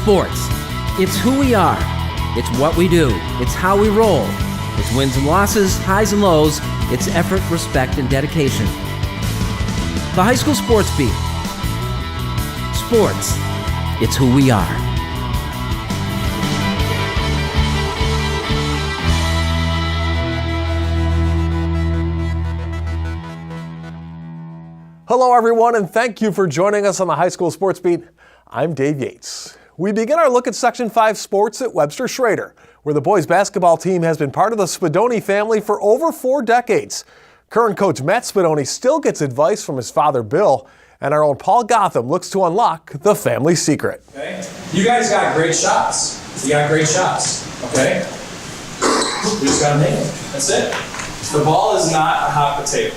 Sports. It's who we are. It's what we do. It's how we roll. It's wins and losses, highs and lows. It's effort, respect, and dedication. The High School Sports Beat. Sports. It's who we are. Hello everyone, and thank you for joining us on the High School Sports Beat. I'm Dave Yates. We begin our look at Section 5 sports at Webster Schroeder, where the boys basketball team has been part of the Spadoni family for over 4 decades. Current coach Matt Spadoni still gets advice from his father Bill, and our own Paul Gotham looks to unlock the family secret. Okay. You guys got great shots. You got great shots, okay? We just gotta make them. That's it. The ball is not a hot potato,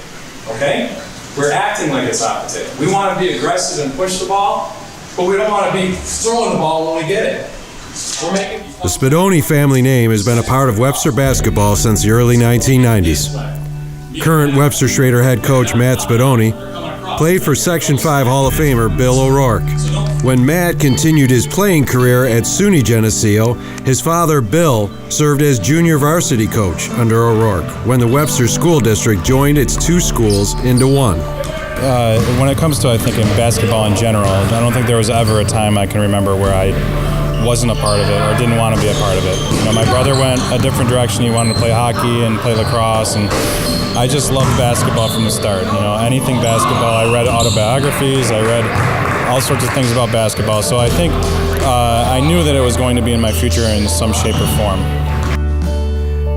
okay? We're acting like it's hot potato. We want to be aggressive and push the ball, but we don't want to be throwing the ball when we get it. The Spadoni family name has been a part of Webster basketball since the early 1990s. Current Webster Schroeder head coach Matt Spadoni played for Section 5 Hall of Famer Bill O'Rourke. When Matt continued his playing career at SUNY Geneseo, his father Bill served as junior varsity coach under O'Rourke when the Webster School District joined its 2 schools into one. When it comes to, I think, in basketball in general, I don't think there was ever a time I can remember where I wasn't a part of it or didn't want to be a part of it. You know, my brother went a different direction. He wanted to play hockey and play lacrosse, and I just loved basketball from the start. You know, anything basketball. I read autobiographies. I read all sorts of things about basketball. So I think I knew that it was going to be in my future in some shape or form.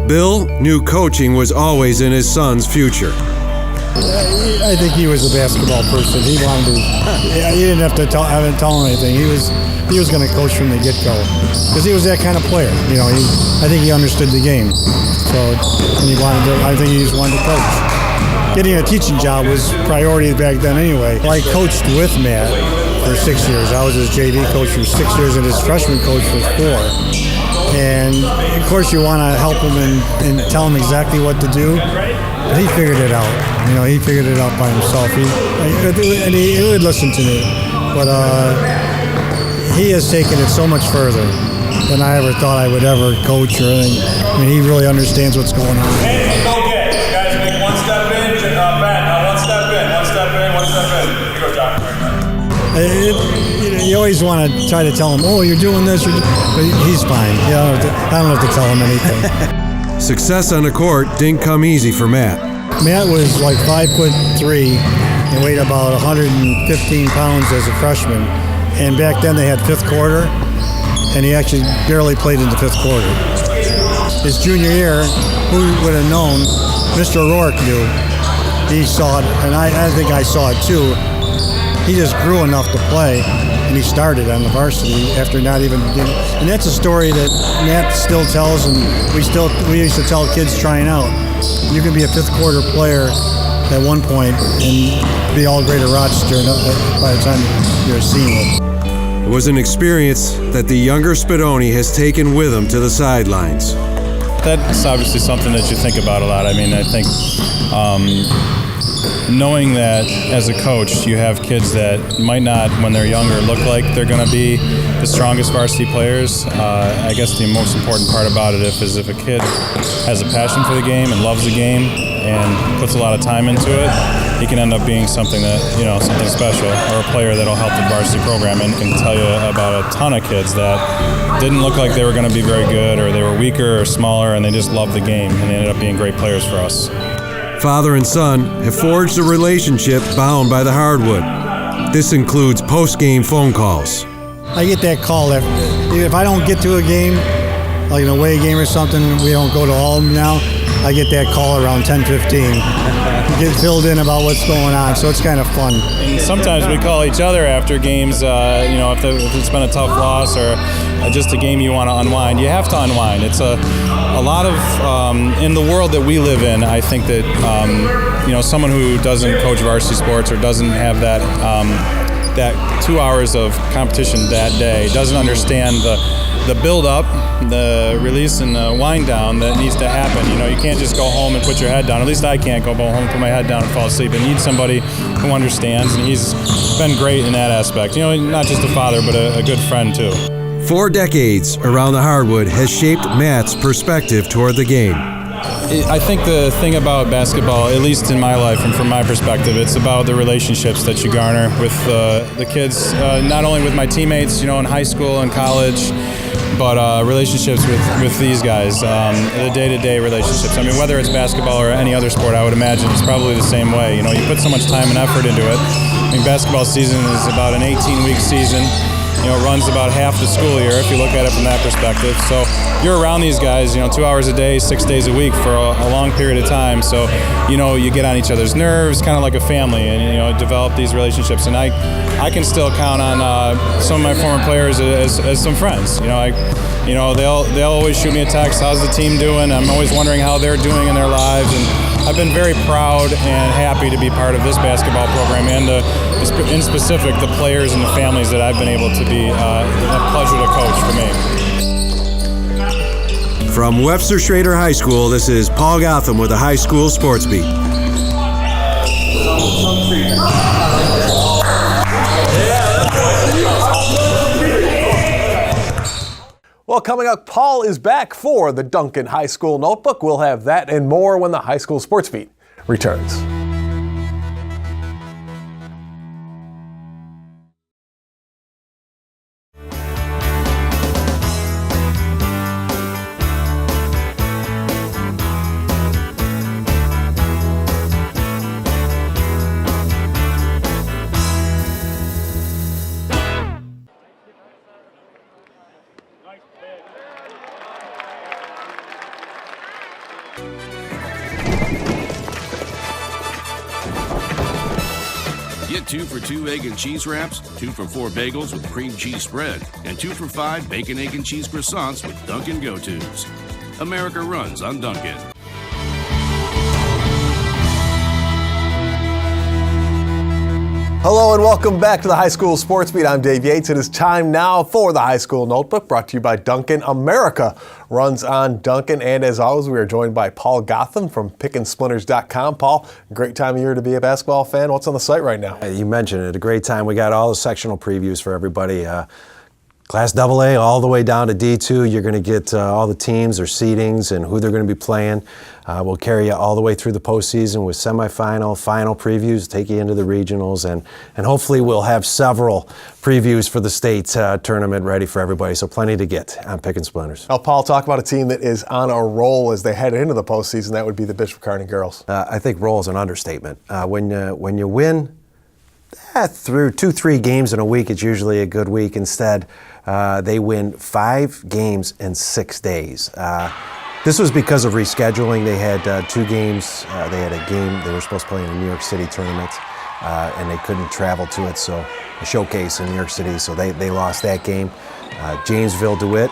Bill knew coaching was always in his son's future. I think he was a basketball person. He wanted to. He didn't have to tell him anything. He was going to coach from the get-go because he was that kind of player. You know, I think he understood the game. So, and he wanted to. I think he just wanted to coach. Getting a teaching job was priority back then anyway. I coached with Matt for 6 years. I was his JV coach for 6 years and his freshman coach for 4. And of course, you want to help him and tell him exactly what to do. But he figured it out. You know, he figured it out by himself. He would listen to me. But he has taken it so much further than I ever thought I would ever coach or anything. I mean, he really understands what's going on. Hey, go get it. You guys make one step in, back. One step in, one step in, one step in. Here you go, John. You always want to try to tell him, oh, you're doing this, but he's fine. I don't have to tell him anything. Success on the court didn't come easy for Matt. Matt was like 5'3" and weighed about 115 pounds as a freshman. And back then they had 5th quarter, and he actually barely played in the 5th quarter. His junior year, who would have known? Mr. O'Rourke knew. He saw it, and I think I saw it too. He just grew enough to play, and he started on the varsity after not even beginning. And that's a story that Matt still tells, and we used to tell kids trying out. You can be a 5th quarter player at one point and be all Greater Rochester by the time you're a senior. It was an experience that the younger Spadoni has taken with him to the sidelines. That's obviously something that you think about a lot. I mean, I think knowing that as a coach you have kids that might not, when they're younger, look like they're going to be the strongest varsity players. I guess the most important part about it is if a kid has a passion for the game and loves the game and puts a lot of time into it, he can end up being something that, you know, something special, or a player that'll help the varsity program, and can tell you about a ton of kids that didn't look like they were going to be very good, or they were weaker or smaller, and they just loved the game and they ended up being great players for us. Father and son have forged a relationship bound by the hardwood. This includes post-game phone calls. I get that call if I don't get to a game, like an away game or something, we don't go to all of them now, I get that call around 10:15. Get filled in about what's going on, so it's kind of fun. And sometimes we call each other after games, you know, if it's been a tough loss or just a game you want to unwind. You have to unwind. It's a lot of, in the world that we live in, I think that, you know, someone who doesn't coach varsity sports or doesn't have that 2 hours of competition that day doesn't understand the build-up, the release, and the wind down that needs to happen. You know, you can't just go home and put your head down. At least I can't go home and put my head down and fall asleep. I need somebody who understands, and he's been great in that aspect. You know, not just a father, but a good friend too. 4 decades around the hardwood has shaped Matt's perspective toward the game. I think the thing about basketball, at least in my life and from my perspective, it's about the relationships that you garner with the kids, not only with my teammates, in high school and college, but relationships with these guys, the day-to-day relationships. I mean, whether it's basketball or any other sport, I would imagine it's probably the same way. You put so much time and effort into it. I mean, basketball season is about an 18-week season. It runs about half the school year if you look at it from that perspective. So you're around these guys, 2 hours a day, 6 days a week for a long period of time. So, you get on each other's nerves, kind of like a family, and, develop these relationships. And I can still count on some of my former players as some friends. They'll always shoot me a text, how's the team doing? I'm always wondering how they're doing in their lives. And I've been very proud and happy to be part of this basketball program and in specific the players and the families that I've been able to be a pleasure to coach for me. From Webster Schroeder High School, this is Paul Gotham with the High School Sports Beat. Well, coming up, Paul is back for the Dunkin High School Notebook. We'll have that and more when the High School Sports Beat returns. Get 2 for $2 egg and cheese wraps, 2 for $4 bagels with cream cheese spread, and 2 for $5 bacon, egg, and cheese croissants with Dunkin' Go-Tos. America runs on Dunkin'. Hello and welcome back to the High School Sports Beat. I'm Dave Yates. It is time now for the High School Notebook, brought to you by Dunkin'. America runs on Dunkin'. And as always, we are joined by Paul Gotham from pickandsplinters.com. Paul, great time of year to be a basketball fan. What's on the site right now? You mentioned it, a great time. We got all the sectional previews for everybody. Class AA all the way down to D2. You're going to get all the teams, their seedings, and who they're going to be playing. We'll carry you all the way through the postseason with semifinal, final previews, take you into the regionals, and hopefully we'll have several previews for the state tournament ready for everybody. So plenty to get on Pick and Splinters. Now, Paul, talk about a team that is on a roll as they head into the postseason. That would be the Bishop Kearney girls. I think roll is an understatement. When you win through 2-3 games in a week, it's usually a good week. Instead, they win 5 games in 6 days. This was because of rescheduling. They had 2 games. They had a game they were supposed to play in a New York City tournament, and they couldn't travel to it, so a showcase in New York City, so they lost that game. Janesville DeWitt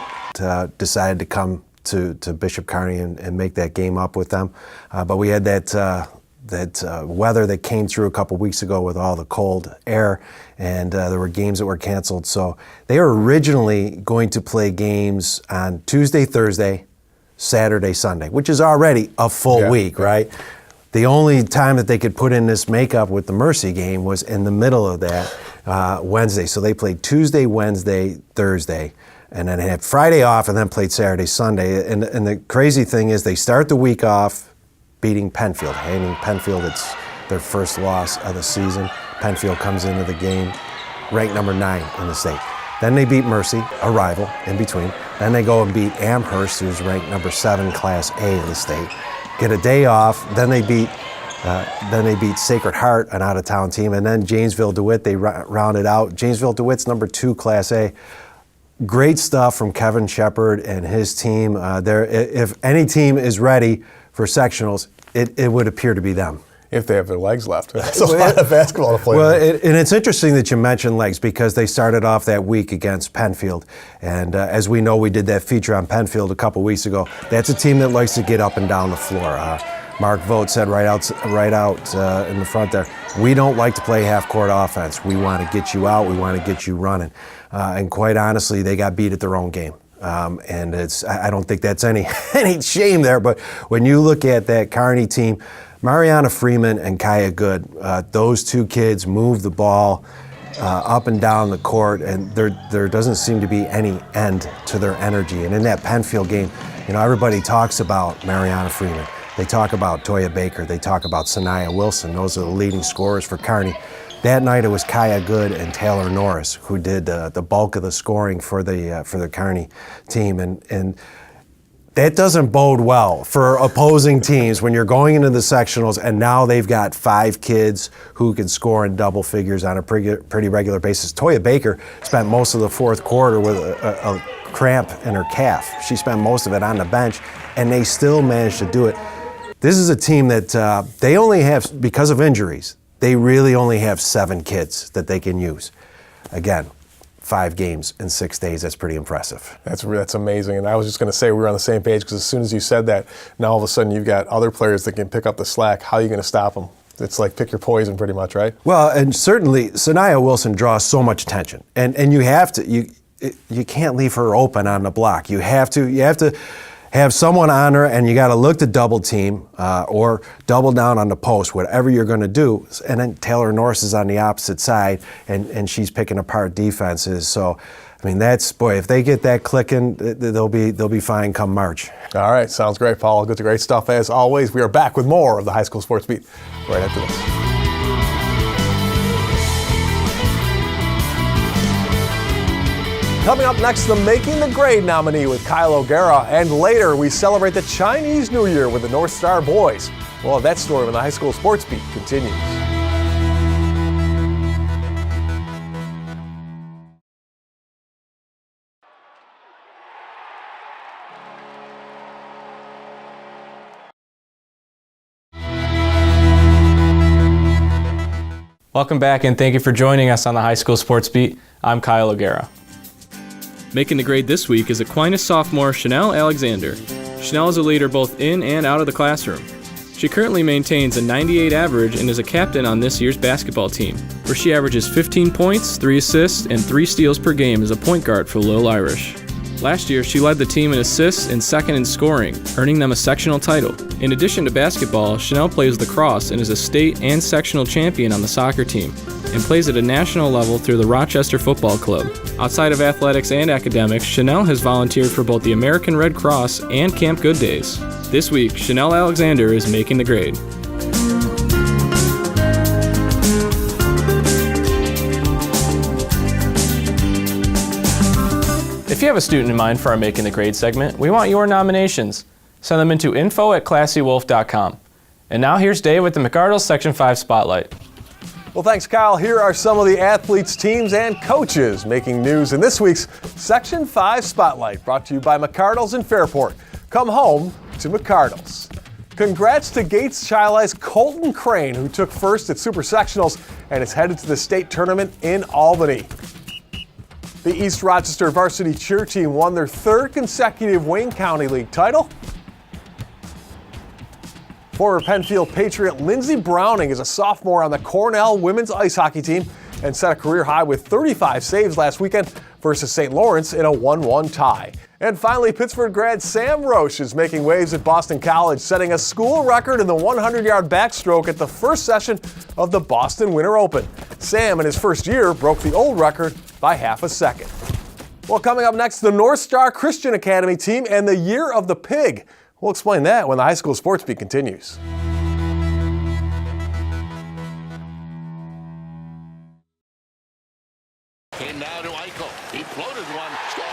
decided to come to Bishop Kearney and make that game up with them. But we had that weather that came through a couple weeks ago with all the cold air, and there were games that were canceled. So they were originally going to play games on Tuesday, Thursday, Saturday, Sunday, which is already a full week, right? The only time that they could put in this makeup with the Mercy game was in the middle of that Wednesday. So they played Tuesday, Wednesday, Thursday, and then had Friday off, and then played Saturday, Sunday. And the crazy thing is they start the week off beating Penfield, handing Penfield it's their first loss of the season. Penfield comes into the game ranked number 9 in the state. Then they beat Mercy, a rival, in between. Then they go and beat Amherst, who's ranked number 7 Class A in the state. Get a day off. Then they beat Sacred Heart, an out-of-town team, and then Janesville DeWitt. They rounded out. Janesville DeWitt's number 2 Class A. Great stuff from Kevin Shepard and his team. If any team is ready for sectionals, it would appear to be them. If they have their legs left. That's a lot of basketball to play. Well, and it's interesting that you mentioned legs because they started off that week against Penfield. And as we know, we did that feature on Penfield a couple weeks ago. That's a team that likes to get up and down the floor. Mark Vogt said right out in the front there, we don't like to play half-court offense. We want to get you out. We want to get you running. And quite honestly, they got beat at their own game. And I don't think that's any shame there. But when you look at that Kearney team, Mariana Freeman and Kaya Good, those 2 kids move the ball up and down the court, and there doesn't seem to be any end to their energy. And in that Penfield game, everybody talks about Mariana Freeman. They talk about Toya Baker. They talk about Sanaya Wilson. Those are the leading scorers for Kearney. That night it was Kaya Good and Taylor Norris who did the bulk of the scoring for the Kearney team, and that doesn't bode well for opposing teams when you're going into the sectionals and now they've got 5 kids who can score in double figures on a pretty regular basis. Toya Baker spent most of the fourth quarter with a cramp in her calf. She spent most of it on the bench, and they still managed to do it. This is a team that they only have, because of injuries, they really only have 7 kids that they can use. Again, 5 games in 6 days, that's pretty impressive. That's amazing. And I was just going to say we were on the same page, because as soon as you said that, now all of a sudden you've got other players that can pick up the slack. How are you going to stop them? It's like pick your poison pretty much, right? Well, and certainly Sanaya Wilson draws so much attention. And you have to, you can't leave her open on the block. You have to have someone on her, and you got to look to double team or double down on the post, whatever you're going to do. And then Taylor Norris is on the opposite side, and she's picking apart defenses. So, I mean, if they get that clicking, they'll be fine come March. All right, sounds great, Paul. Good to great stuff as always. We are back with more of the High School Sports Beat right after this. Coming up next, the Making the Grade nominee with Kyle O'Gara, and later we celebrate the Chinese New Year with the Northstar Boys. Well, that story when the High School Sports Beat continues. Welcome back, and thank you for joining us on the High School Sports Beat. I'm Kyle O'Gara. Making the grade this week is Aquinas sophomore Chanel Alexander. Chanel is a leader both in and out of the classroom. She currently maintains a 98 average and is a captain on this year's basketball team, where she averages 15 points, 3 assists, and 3 steals per game as a point guard for Little Irish. Last year, she led the team in assists and second in scoring, earning them a sectional title. In addition to basketball, Chanel plays lacrosse and is a state and sectional champion on the soccer team, and plays at a national level through the Rochester Football Club. Outside of athletics and academics, Chanel has volunteered for both the American Red Cross and Camp Good Days. This week, Chanel Alexander is making the grade. If you have a student in mind for our Making the Grade segment, we want your nominations. Send them into info@classywolf.com. And now here's Dave with the McArdle Section 5 Spotlight. Well, thanks, Kyle. Here are some of the athletes, teams, and coaches making news in this week's Section 5 Spotlight, brought to you by McArdle's in Fairport. Come home to McArdle's. Congrats to Gates Chi-Li's Colton Crane, who took first at Super Sectionals and is headed to the state tournament in Albany. The East Rochester varsity cheer team won their 3rd consecutive Wayne County League title. Former Penfield Patriot Lindsey Browning is a sophomore on the Cornell women's ice hockey team and set a career high with 35 saves last weekend versus St. Lawrence in a 1-1 tie. And finally, Pittsburgh grad Sam Roche is making waves at Boston College, setting a school record in the 100-yard backstroke at the first session of the Boston Winter Open. Sam, in his first year, broke the old record by half a second. Well, coming up next, the Northstar Christian Academy team and the Year of the Pig. We'll explain that when the High School Sports Beat continues. And now to Eichel. He floated one. Score!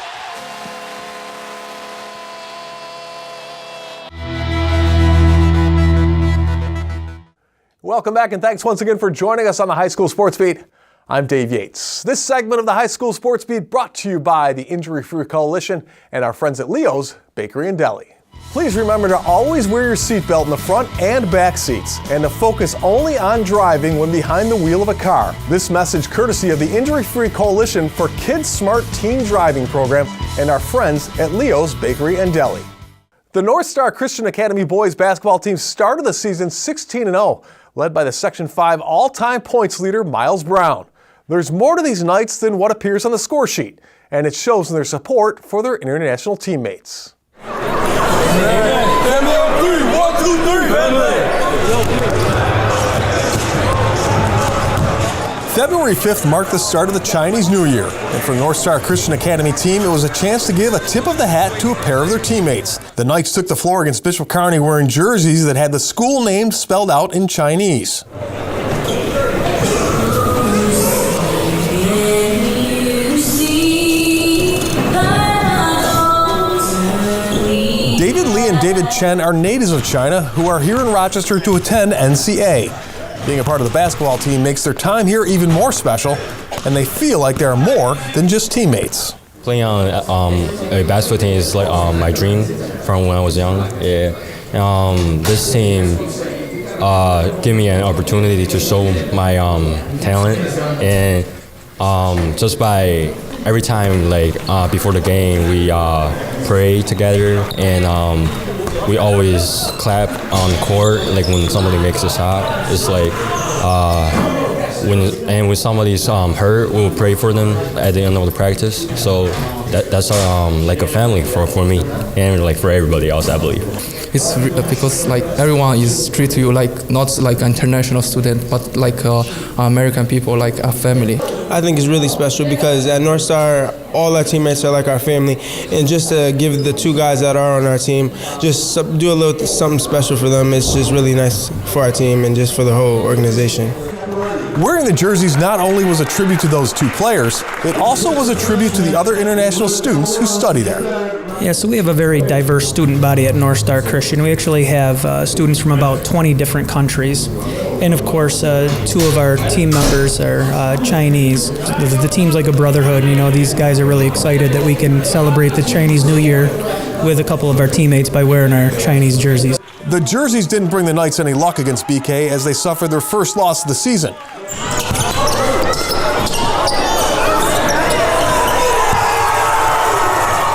Welcome back, and thanks once again for joining us on the High School Sports Beat. I'm Dave Yates. This segment of the High School Sports Beat brought to you by the Injury Free Coalition and our friends at Leo's Bakery and Deli. Please remember to always wear your seatbelt in the front and back seats and to focus only on driving when behind the wheel of a car. This message courtesy of the Injury Free Coalition for Kids Smart Teen Driving Program and our friends at Leo's Bakery and Deli. The Northstar Christian Academy boys basketball team started the season 16-0, led by the Section 5 all-time points leader Miles Brown. There's more to these nights than what appears on the score sheet, and it shows in their support for their international teammates. Family on 3, 1, 2, 3, family. February 5th marked the start of the Chinese New Year, and for Northstar Christian Academy team, it was a chance to give a tip of the hat to a pair of their teammates. The Knights took the floor against Bishop Kearney wearing jerseys that had the school name spelled out in Chinese. David Lee and David Chen are natives of China who are here in Rochester to attend NCA. Being a part of the basketball team makes their time here even more special, and they feel like they're more than just teammates. Playing on a basketball team is like my dream from when I was young. This team gave me an opportunity to show my talent, and just by every time before the game we pray together, and we always clap on the court when somebody makes a shot. It's when somebody's hurt, we'll pray for them at the end of the practice. So that's like a family for me and for everybody else, I believe. It's because everyone is treated you not like an international student, but American people, like a family. I think it's really special because at Northstar, all our teammates are like our family, and just to give the two guys that are on our team, just do a little something special for them. It's just really nice for our team and just for the whole organization. Wearing the jerseys not only was a tribute to those two players, it also was a tribute to the other international students who study there. Yeah, so we have a very diverse student body at Northstar Christian. We actually have students from about 20 different countries. And of course, two of our team members are Chinese. The team's like a brotherhood. These guys are really excited that we can celebrate the Chinese New Year with a couple of our teammates by wearing our Chinese jerseys. The jerseys didn't bring the Knights any luck against BK as they suffered their first loss of the season.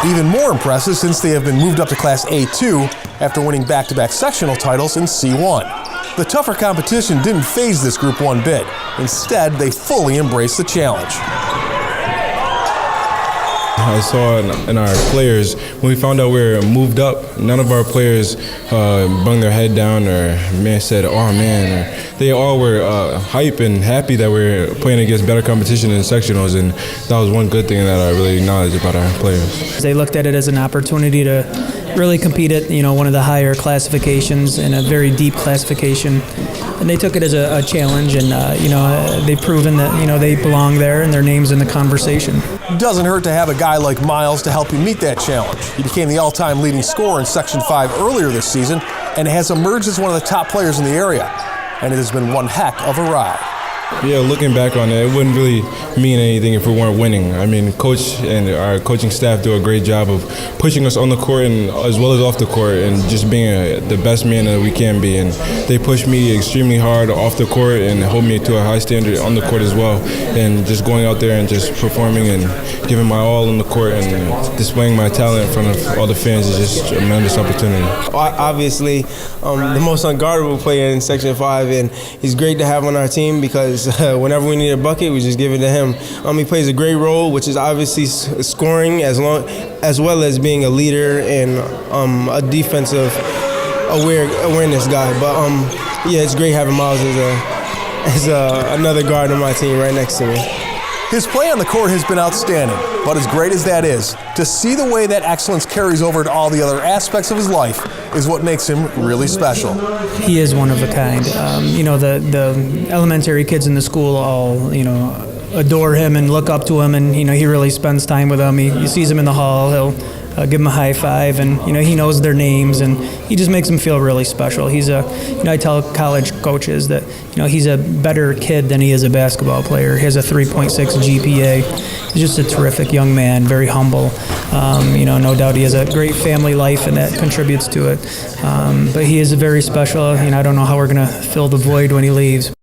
Even more impressive since they have been moved up to Class A2 after winning back-to-back sectional titles in C1. The tougher competition didn't faze this group one bit. Instead, they fully embraced the challenge. I saw in our players, when we found out we were moved up, none of our players bung their head down or said, oh man. They all were hype and happy that we were playing against better competition in sectionals, and that was one good thing that I really acknowledge about our players. They looked at it as an opportunity to really compete at one of the higher classifications in a very deep classification, and they took it as a challenge, and they've proven that they belong there and their name's in the conversation. Doesn't hurt to have a guy like Miles to help you meet that challenge. He became the all-time leading scorer in Section 5 earlier this season and has emerged as one of the top players in the area, and it has been one heck of a ride. Yeah, looking back on it, it wouldn't really mean anything if we weren't winning. I mean, Coach and our coaching staff do a great job of pushing us on the court and as well as off the court, and just being the best man that we can be. And they push me extremely hard off the court and hold me to a high standard on the court as well. And just going out there and just performing and giving my all on the court and displaying my talent in front of all the fans is just a tremendous opportunity. Obviously, the most unguardable player in Section 5, and he's great to have on our team because whenever we need a bucket, we just give it to him. He plays a great role, which is obviously scoring as well as being a leader and a defensive awareness guy. But yeah, it's great having Miles as another guard on my team right next to me. His play on the court has been outstanding, but as great as that is, to see the way that excellence carries over to all the other aspects of his life is what makes him really special. He is one of a kind. The elementary kids in the school all, adore him and look up to him, and, he really spends time with them. He sees them in the hall, he'll give them a high five, and, he knows their names, and he just makes them feel really special. He's I tell college coaches that, he's a better kid than he is a basketball player. He has a 3.6 GPA. He's just a terrific young man, very humble. No doubt he has a great family life, and that contributes to it. But he is very special. I don't know how we're going to fill the void when he leaves.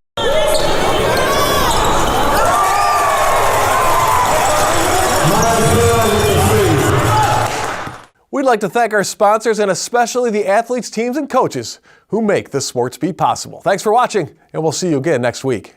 We'd like to thank our sponsors and especially the athletes, teams, and coaches who make the Sports Beat possible. Thanks for watching, and we'll see you again next week.